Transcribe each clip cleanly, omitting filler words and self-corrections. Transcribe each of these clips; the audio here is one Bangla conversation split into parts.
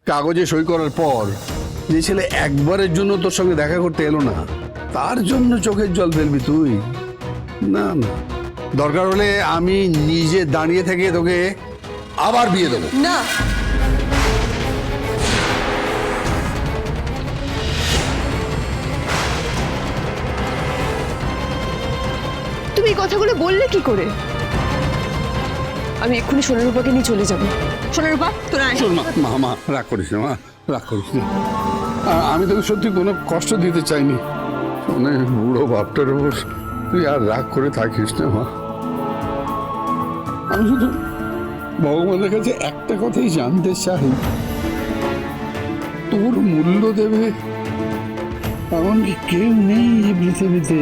কাগজে সই করার পর যে ছেলে একবারের জন্য তোর সঙ্গে দেখা করতে এলো না, তার জন্য চোখের জল ফেলবি তুই? না না, দরকার হলে আমি নিজে দাঁড়িয়ে থেকে তোকে আবার বিয়ে দেবো। না, তুমি এই কথাগুলো বললে কি করে? আমি এক্ষুনি সোনারূপাকে নিয়ে চলে যাব। সোনারূপা, তোরা আয়। শোন মা, মা রাগ করিস না, মা রাগ করিস না। আমি তোকে সত্যি কোনো কষ্ট দিতে চাইনি। মানে বুড়ো বাপটার উপর তুই আর রাগ করে থাকিস না মা। আমি শুধু ভগবানের কাছে একটা কথাই জানতে চাই, তোর মূল্য দেবে এমনকি কেউ নেই এই পৃথিবীতে।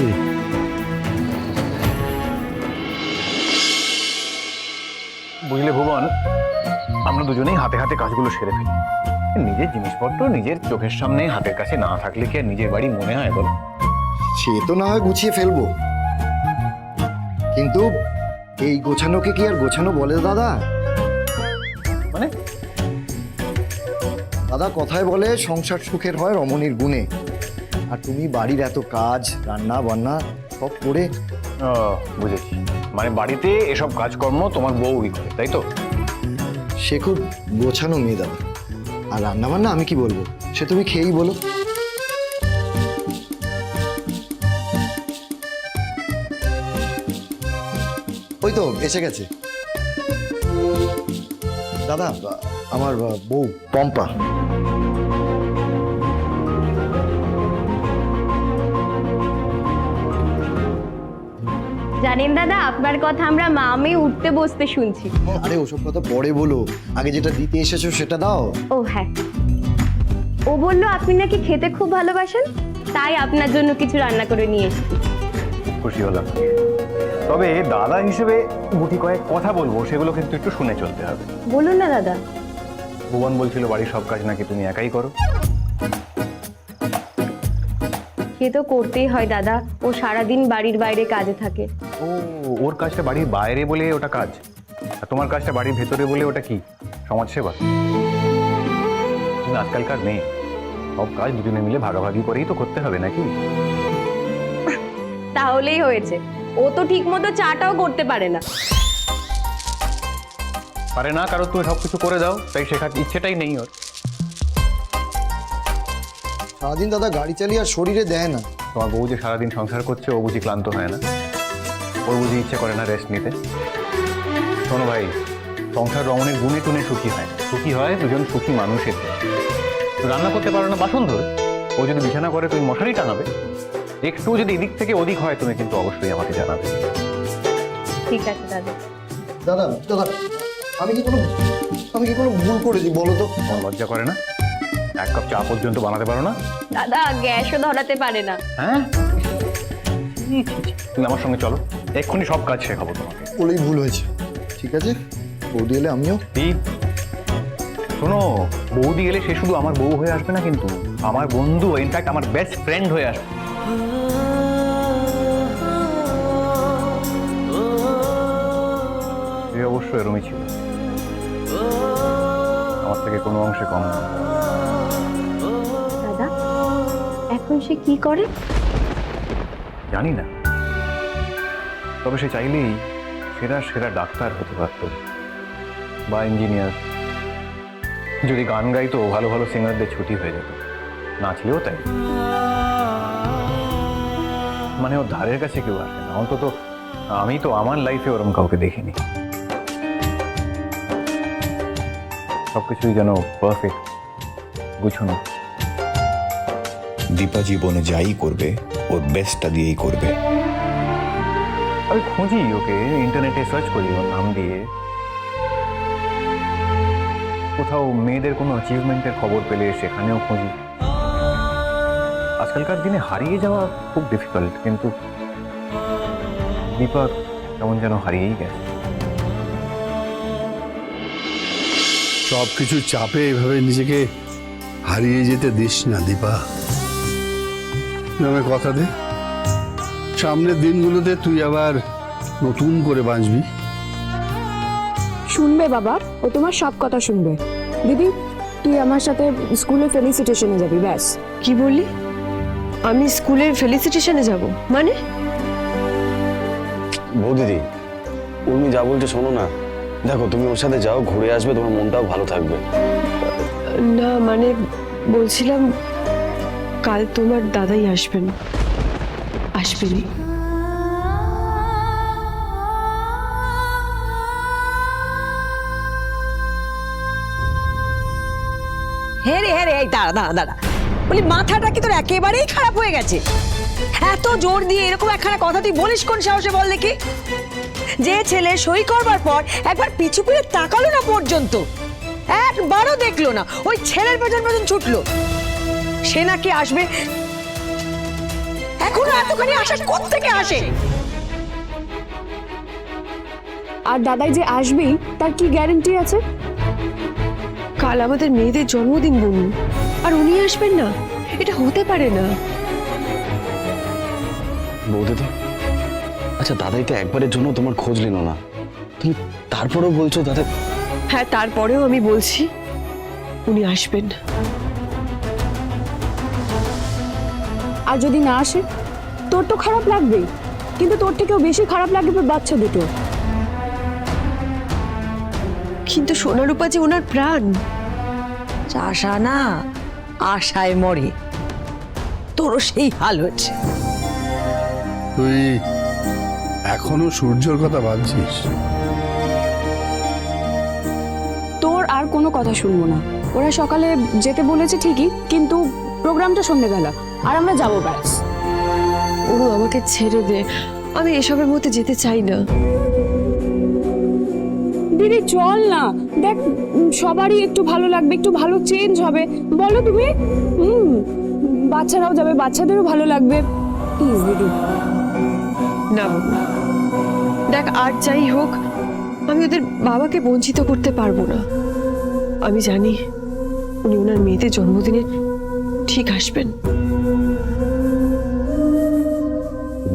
বুঝলে ভুবন, আমরা দুজনেই হাতে হাতে কাজগুলো সেরে ফেলি। নিজের জিনিসপত্র নিজের চোখের সামনে হাতের কাছে না থাকলে কি আর নিজের বাড়ি মনে হয় বল? সে তো না হয় গুছিয়ে ফেলবো, কিন্তু এই গোছানোকে কি আর গোছানো বলে দাদা? মানে দাদা কথায় বলে সংসার সুখের হয় রমণীর গুণে। আর তুমি বাড়ির এত কাজ, রান্না বান্না সব করে। বুঝেছি, মানে বাড়িতে এসব কাজকর্ম তোমার বউই করে, তাই তো? সে খুব গোছানো মেয়ে দাদা। আর রান্না বান্না আমি কি বলবো, সে তুমি খেয়েই বলো। ওই তো এসে গেছে দাদা, আমার বউ পম্পা। জানেন দাদা, আপনার কথা আমরা মা মেয়ে উঠতে বসতে শুনছি। আরে ওসব কথা পরে বলো, আগে যেটা দিতে এসেছো সেটা দাও। ও হ্যাঁ, ও বললো আপনি নাকি খেতে খুব ভালোবাসেন, তাই আপনার জন্য কিছু রান্না করে নিয়ে এসেছি। খুশি হলাম, তবে দাদা হিসেবে গুটি কয়েক কথা বলবো, সেগুলো কিন্তু একটু শুনে চলতে হবে। বলুন না দাদা। ভুবন বলছিল বাড়ির সব কাজ নাকি তুমি একাই করো। সে তো করতেই হয় দাদা, ও সারাদিন বাড়ির বাইরে কাজে থাকে। ও, ওর কাজটা বাড়ির বাইরে বলে ওটা কাজ, আর তোমার কাজটা বাড়ির ভেতরে বলে ওটা কি সমাজসেবা? তুমি আজকালকার মেয়ে, সব কাজ দুজনে মিলে ভাগাভাগি করেই তো করতে হবে নাকি? তাহলেই হয়েছে। ও তো ঠিক মতো চাটাও করতে পারে না। পারে না কারণ তুমি সবকিছু করে দাও, তাই শেখার ইচ্ছেটাই নেই ওর। সারাদিন দাদা গাড়ি চালিয়ে আর শরীরে দেয় না। তোমার বউ যে সারাদিন সংসার করছে, ও বুঝি ক্লান্ত হয় না? ওর বুঝি ইচ্ছে করে না রেস্ট নিতে? শোনো ভাই, সংসার রমণের গুণে টুনে সুখী হয় না, সুখী হয় দুজন সুখী মানুষের। রান্না করতে পারো না, বাসন ধরে। ও যদি বিছানা করে তুমি মশারি টাঙাবে। একটু যদি এদিক থেকে ওদিক হয় তুমি কিন্তু অবশ্যই আমাকে জানাবে। ঠিক আছে দাদা। দাদা দাদা, আমি কি কোনো ভুল করেছি বলো তো? তোমার লজ্জা করে না? এক কাপ চা পর্যন্ত বানাতে পারো না? দাদা গ্যাসও ধরাতে পারে না। হ্যাঁ, তুমি আমার সঙ্গে চলো, এক্ষুনি সব কাজ শেখাবো তোমাকে। বলেই ভুল হয়েছে। ঠিক আছে, বৌদি এলে আমিও। কি শোনো, বৌদি এলে সে শুধু আমার বউ হয়ে আসবে না, কিন্তু আমার বন্ধু, ইনফ্যাক্ট আমার বেস্ট ফ্রেন্ড হয়ে আসবে। সে অবশ্য এরমই ছিল, আমার থেকে কোনো অংশে কম না। দাদা এখন সে কি করে? জানি না, তবে সে চাইলেই সেরা সেরা ডাক্তার হতে পারত, বা ইঞ্জিনিয়ার। যদি গান গাইতো, ভালো ভালো সিঙ্গারদের ছুটি হয়ে যেত। নাচলেও তাই, মানে ওর ধারের কাছে কেউ আসে না। অন্তত আমি তো আমার লাইফে ওরম কাউকে দেখিনি। সবকিছুই যেন পারফেক্ট, গুছানো। দীপা জীবনে যাই করবে ওর বেস্টটা দিয়েই করবে। আমি খুঁজি ওকে, ইন্টারনেটে সার্চ করি ওর নাম দিয়ে। কোথাও মেয়েদের কোনো অ্যাচিভমেন্টের খবর পেলে সেখানেও খুঁজি। আজকালকার দিনে হারিয়ে যাওয়া খুব ডিফিকাল্ট, কিন্তু দীপা কেমন যেন হারিয়েই গেছে। সব কিছু চাপে এভাবে নিজেকে হারিয়ে যেতে দিস না দীপা। আমায় কথা দে, সামনের দিনগুলোতে তুই আবার নতুন করে বাঁচবি। শুনবে বাবা, ও তোমার সব কথা শুনবে। দিদি, তুই আমার সাথে স্কুলে ফেলিসিটেশনে যাবি ব্যাস। কি বললি? আমি স্কুলের ফেলিসিটেশনে যাব মানে? বৌদিদি, উর্মি যা বলছে শোনো না। দেখো, তুমি ওর সাথে যাও, ঘুরে আসবে, তোমার মনটাও ভালো থাকবে। না মানে বলছিলাম কাল তোমার দাদাই আসবেন। আসবেনি? হ্যাঁ রে এই দাঁড়া বলি, মাথাটা কি তোর একেবারেই খারাপ হয়ে গেছে? এত জোর দিয়ে এরকম একখানা কথা তুই বলিস কোন সাহসে বল দেখি? যে ছেলে সই করবার পর একবার পিছু ফিরে তাকালো না পর্যন্ত, একবারও দেখলো না, ওই ছেলের পেছন ছুটলো, সে নাকি আসবে। এখনো এতখানি আশা কোত্থেকে আসে? আর দাদাই যে আসবেই তার কি গ্যারান্টি আছে? কাল আমাদের মেয়েদের জন্মদিন বলুন, আর উনি আসবেন না? এটা হতে পারে না। বৌদিদি, আচ্ছা দাদাই তো একবারের জন্য তোমার খোঁজ নিল না, তুমি তারপরেও বলছো দাদা? হ্যাঁ, তারপরেও আমি বলছি উনি আসবেন। আর যদি না আসে তোর তো খারাপ লাগবেই, কিন্তু তোর থেকেও বেশি খারাপ লাগবে বাচ্চা দুটো। কিন্তু সোনারূপা যে ওনার প্রাণ। আশা না আশায় মরে, তোরও সেই হাল হচ্ছে। তুই এখনো সূর্যর কথা ভাবছিস? তোর আর কোনো কথা শুনবো না। ওরা সকালে যেতে বলেছে ঠিকই, কিন্তু প্রোগ্রামটা সন্ধ্যেবেলা, আর আমরা যাবো ব্যাস। ও আমাকে ছেড়ে দে, আমি এসবের মধ্যে যেতে চাই না। দিদি চল না, দেখ সবারই একটু ভালো লাগবে, একটু ভালো চেঞ্জ হবে, বলো তুমি? বাচ্চারাও যাবে, বাচ্চাদেরও ভালো লাগবে, প্লিজ দিদি। না বাবু, দেখ আর যাই হোক আমি ওদের বাবাকে বঞ্চিত করতে পারবো না। আমি জানি উনি ওনার মেয়েদের জন্মদিনে ঠিক আসবেন।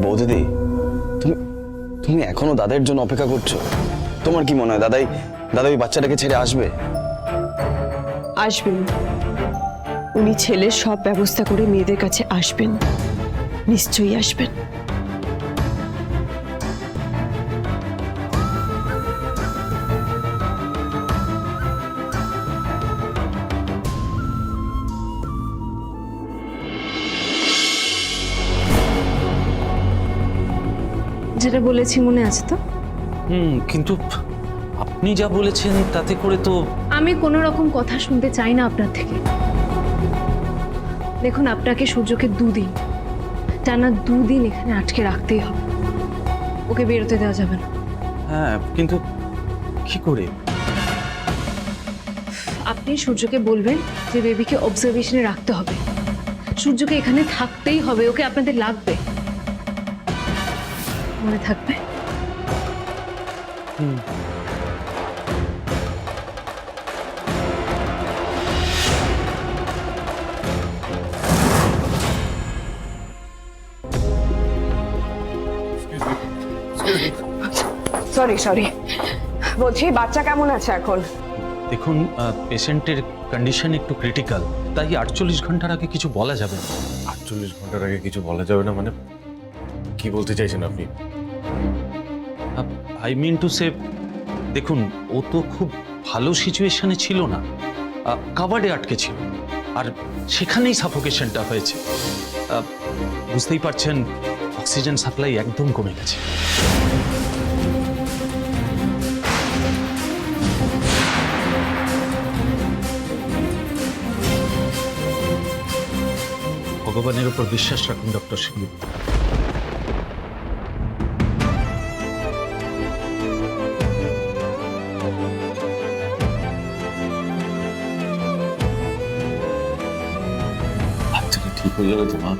বৌদিদি, তুমি এখনো দাদার জন্য অপেক্ষা করছো? তোমার কি মনে হয় দাদাই ওই বাচ্চাটাকে ছেড়ে আসবে? আসবেন, উনি ছেলের সব ব্যবস্থা করে মেয়েদের কাছে আসবেন, নিশ্চয়ই আসবেন। যেটা বলেছি মনে আছে তো? কিন্তু আপনি যা বলেছেন তাতে করে তো আমি কোনো রকম কথা শুনতে চাই না আপনার থেকে। দেখুন, আপনাকে সূর্যকে টানা দুদিন এখানে আটকে রাখতেই হবে, ওকে বেরোতে দেওয়া যাবে না। হ্যাঁ, কিন্তু কি করে? আপনি সূর্যকে বলবেন যে বেবিকে অবজারভেশনে রাখতে হবে, সূর্যকে এখানে থাকতেই হবে, ওকে আপনাদের লাগবে, মনে থাকবে? সরি বলছি, বাচ্চা কেমন আছে এখন? দেখুন, পেশেন্টের কন্ডিশন একটু ক্রিটিক্যাল, তাই 48 ঘন্টার আগে কিছু বলা যাবে না। 48 ঘন্টার আগে কিছু বলা যাবে না মানে কি বলতে চাইছেন আপনি? আই মিন টু সে, দেখুন ও তো খুব ভালো সিচুয়েশনে ছিল না, কাভার্ডে আটকে ছিল, আর সেখানেই সাফোকেশনটা হয়েছে। বুঝতেই পারছেন, অক্সিজেন সাপ্লাই একদম কমে গেছে। ভগবানের উপর বিশ্বাস রাখুন ডক্টর সিং। বাচ্চাটা ঠিক হয়ে যাবে তো মা?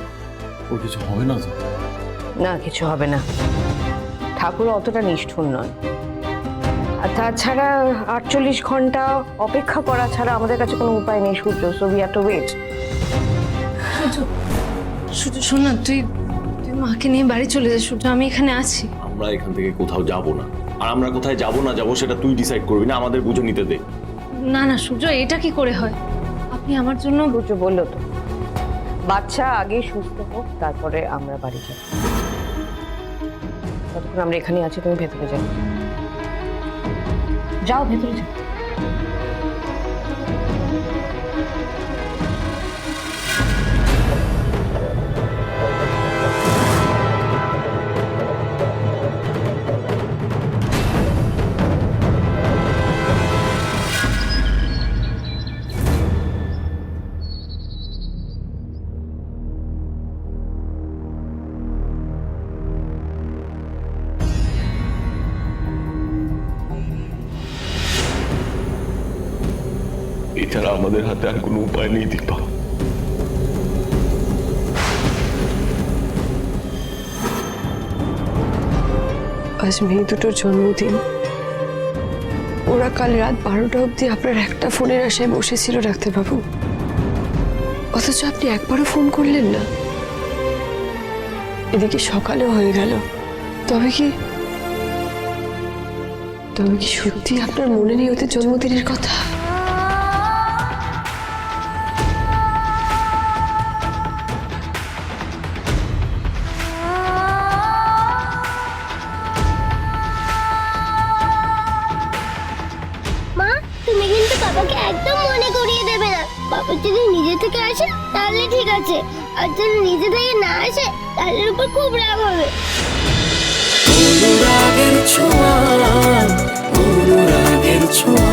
ওর কিছু হবে না তো? না, কিছু হবে না, ঠাকুর অতটা নিষ্ঠুর নয়। আর তাছাড়া 48 ঘন্টা অপেক্ষা করা ছাড়া আমাদের কাছে কোনো উপায় নেই Surya, so we have to wait. Surya শোন না, তুই মাকে নিয়ে বাড়ি চলে যা সূর্য, আমি এখানে আছি। আমরা এখান থেকে কোথাও যাব না, আর আমরা কোথায় যাব না যাব সেটা তুই ডিসাইড করবি না, আমাদের বুঝে নিতে দে। না সূর্য, এটা কি করে হয়? আপনি আমার জন্য রুচু বললো তো বাচ্চা আগে সুস্থ হোক তারপরে আমরা বাড়ি যাব। ততক্ষণ আমরা এখানে আছি, তুমি ভেতরে যাও, যাও ভেতরে যাও। এছাড়া আমাদের হাতে আর কোনো উপায় নেই দীপা। আজ মেয়ে দুটোর জন্মদিন, ওরা কাল রাত 12টা অবধি আপনার একটা ফোনের আশায় বসেছিল ডাক্তারবাবু, অথচ আপনি একবারও ফোন করলেন না। এদিকে সকালেও হয়ে গেল, তবে কি সত্যি আপনার মনে নেই ওদের জন্মদিনের কথা? মা, তুমি কিন্তু বাবাকে একদম মনে করিয়ে দেবে না। বাবা যদি নিজে থেকে আসে তাহলে ঠিক আছে, আর যদি নিজে থেকে না আসে তাহলে উপর খুব রাগ হবে। অনুরাগের ছোঁয়া, অনুরাগের ছোঁয়া।